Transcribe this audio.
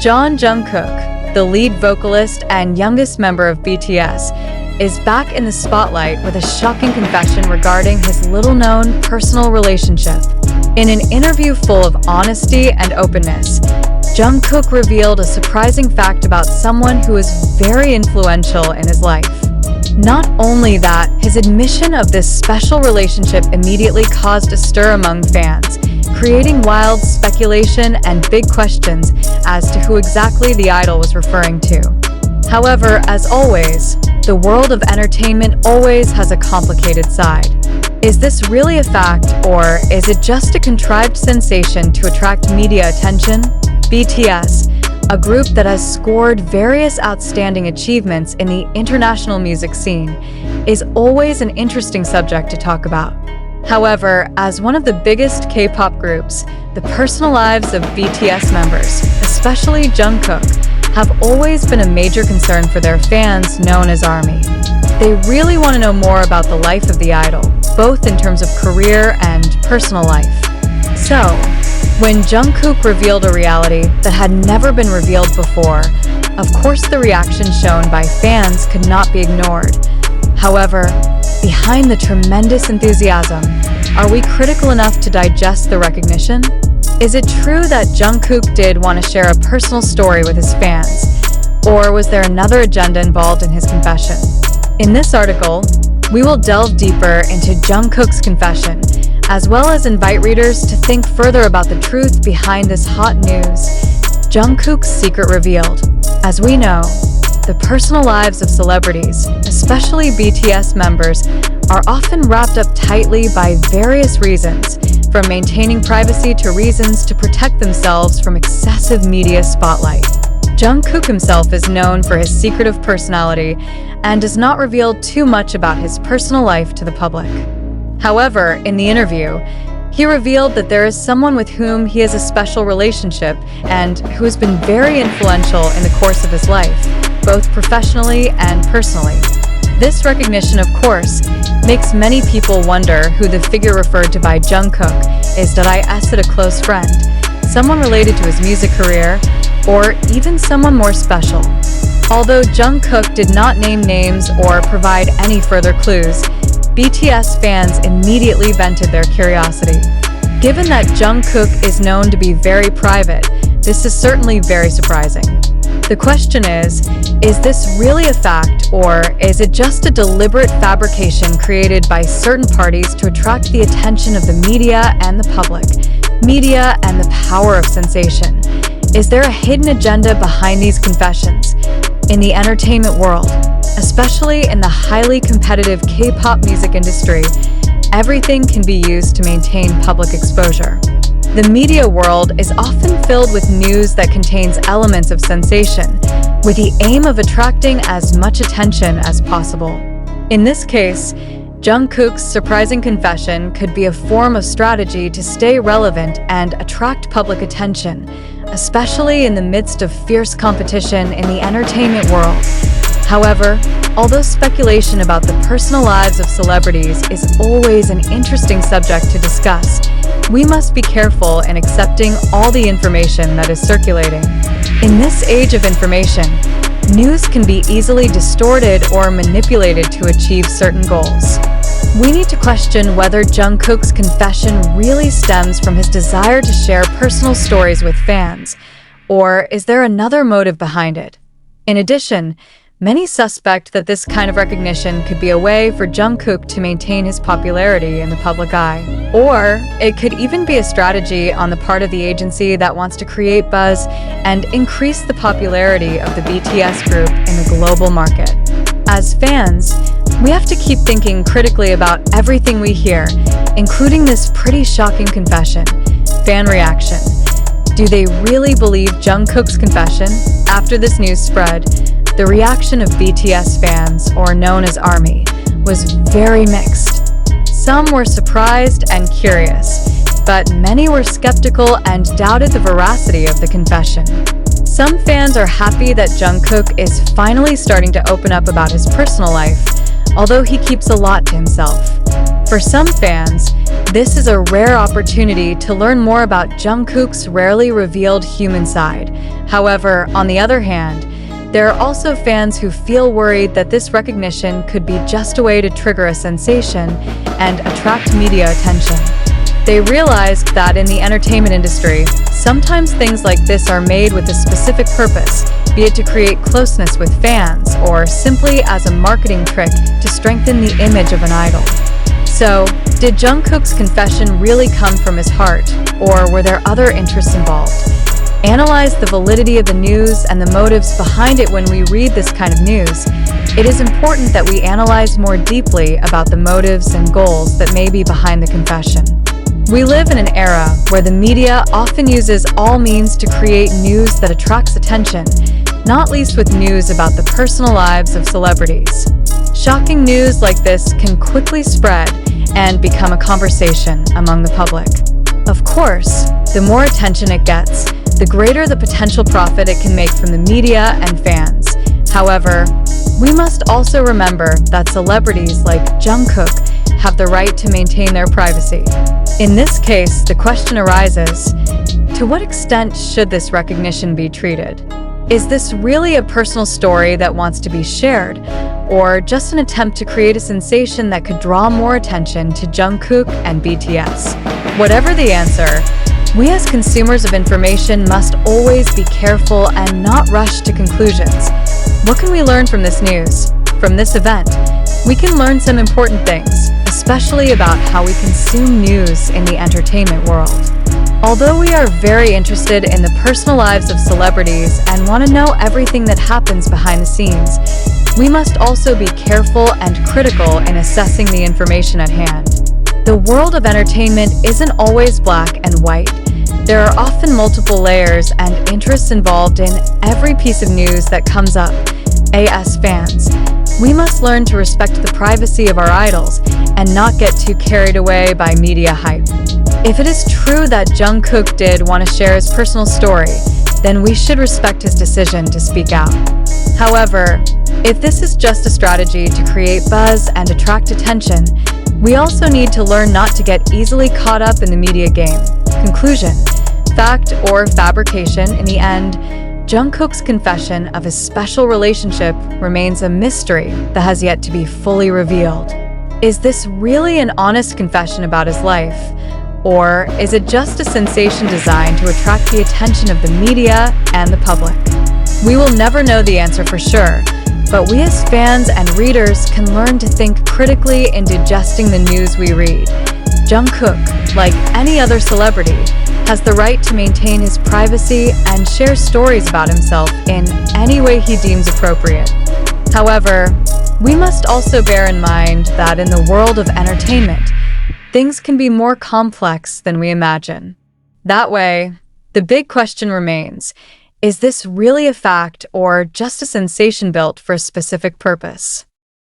Jungkook, the lead vocalist and youngest member of BTS, is back in the spotlight with a shocking confession regarding his little-known personal relationship. In an interview full of honesty and openness, Jungkook revealed a surprising fact about someone who is very influential in his life. Not only that, his admission of this special relationship immediately caused a stir among fans, creating wild speculation and big questions as to who exactly the idol was referring to. However, as always, the world of entertainment always has a complicated side. Is this really a fact, or is it just a contrived sensation to attract media attention? BTS, a group that has scored various outstanding achievements in the international music scene, is always an interesting subject to talk about. However, as one of the biggest K-pop groups, the personal lives of BTS members, especially Jungkook, have always been a major concern for their fans known as ARMY. They really want to know more about the life of the idol, both in terms of career and personal life. So, when Jungkook revealed a reality that had never been revealed before, of course the reaction shown by fans could not be ignored. However, behind the tremendous enthusiasm, are we critical enough to digest the recognition? Is it true that Jungkook did want to share a personal story with his fans, or was there another agenda involved in his confession? In this article, we will delve deeper into Jungkook's confession, as well as invite readers to think further about the truth behind this hot news. Jungkook's secret revealed. As we know, the personal lives of celebrities, especially BTS members, are often wrapped up tightly by various reasons, from maintaining privacy to reasons to protect themselves from excessive media spotlight. Jungkook himself is known for his secretive personality and does not reveal too much about his personal life to the public. However, in the interview, he revealed that there is someone with whom he has a special relationship and who has been very influential in the course of his life, both professionally and personally. This recognition, of course, makes many people wonder who the figure referred to by Jungkook is. Did I ask it a close friend, someone related to his music career, or even someone more special? Although Jungkook did not name names or provide any further clues, BTS fans immediately vented their curiosity. Given that Jungkook is known to be very private, this is certainly very surprising. The question is this really a fact, or is it just a deliberate fabrication created by certain parties to attract the attention of the media and the public? Media and the power of sensation. Is there a hidden agenda behind these confessions? In the entertainment world, especially in the highly competitive K-pop music industry, everything can be used to maintain public exposure. The media world is often filled with news that contains elements of sensation, with the aim of attracting as much attention as possible. In this case, Jungkook's surprising confession could be a form of strategy to stay relevant and attract public attention, especially in the midst of fierce competition in the entertainment world. However, although speculation about the personal lives of celebrities is always an interesting subject to discuss, we must be careful in accepting all the information that is circulating. In this age of information, news can be easily distorted or manipulated to achieve certain goals. We need to question whether Jungkook's confession really stems from his desire to share personal stories with fans, or is there another motive behind it? In addition, many suspect that this kind of recognition could be a way for Jungkook to maintain his popularity in the public eye. Or it could even be a strategy on the part of the agency that wants to create buzz and increase the popularity of the BTS group in the global market. As fans, we have to keep thinking critically about everything we hear, including this pretty shocking confession. Fan reaction. Do they really believe Jungkook's confession? After this news spread, the reaction of BTS fans, or known as ARMY, was very mixed. Some were surprised and curious, but many were skeptical and doubted the veracity of the confession. Some fans are happy that Jungkook is finally starting to open up about his personal life, although he keeps a lot to himself. For some fans, this is a rare opportunity to learn more about Jungkook's rarely revealed human side. However, on the other hand, there are also fans who feel worried that this recognition could be just a way to trigger a sensation and attract media attention. They realized that in the entertainment industry, sometimes things like this are made with a specific purpose, be it to create closeness with fans or simply as a marketing trick to strengthen the image of an idol. So, did Jungkook's confession really come from his heart, or were there other interests involved? Analyze the validity of the news and the motives behind it. When we read this kind of news, it is important that we analyze more deeply about the motives and goals that may be behind the confession. We live in an era where the media often uses all means to create news that attracts attention, not least with news about the personal lives of celebrities. Shocking news like this can quickly spread and become a conversation among the public. Of course, the more attention it gets, the greater the potential profit it can make from the media and fans. However, we must also remember that celebrities like Jungkook have the right to maintain their privacy. In this case, the question arises, to what extent should this recognition be treated? Is this really a personal story that wants to be shared, or just an attempt to create a sensation that could draw more attention to Jungkook and BTS? Whatever the answer, we as consumers of information must always be careful and not rush to conclusions. What can we learn from this news? From this event, we can learn some important things, especially about how we consume news in the entertainment world. Although we are very interested in the personal lives of celebrities and want to know everything that happens behind the scenes, we must also be careful and critical in assessing the information at hand. The world of entertainment isn't always black and white. There are often multiple layers and interests involved in every piece of news that comes up. As fans, we must learn to respect the privacy of our idols and not get too carried away by media hype. If it is true that Jungkook did want to share his personal story, then we should respect his decision to speak out. However, if this is just a strategy to create buzz and attract attention, we also need to learn not to get easily caught up in the media game. Conclusion: fact or fabrication, in the end, Jungkook's confession of his special relationship remains a mystery that has yet to be fully revealed. Is this really an honest confession about his life? Or is it just a sensation designed to attract the attention of the media and the public? We will never know the answer for sure, but we as fans and readers can learn to think critically in digesting the news we read. Jungkook, like any other celebrity, has the right to maintain his privacy and share stories about himself in any way he deems appropriate. However, we must also bear in mind that in the world of entertainment, things can be more complex than we imagine. That way, the big question remains, is this really a fact or just a sensation built for a specific purpose?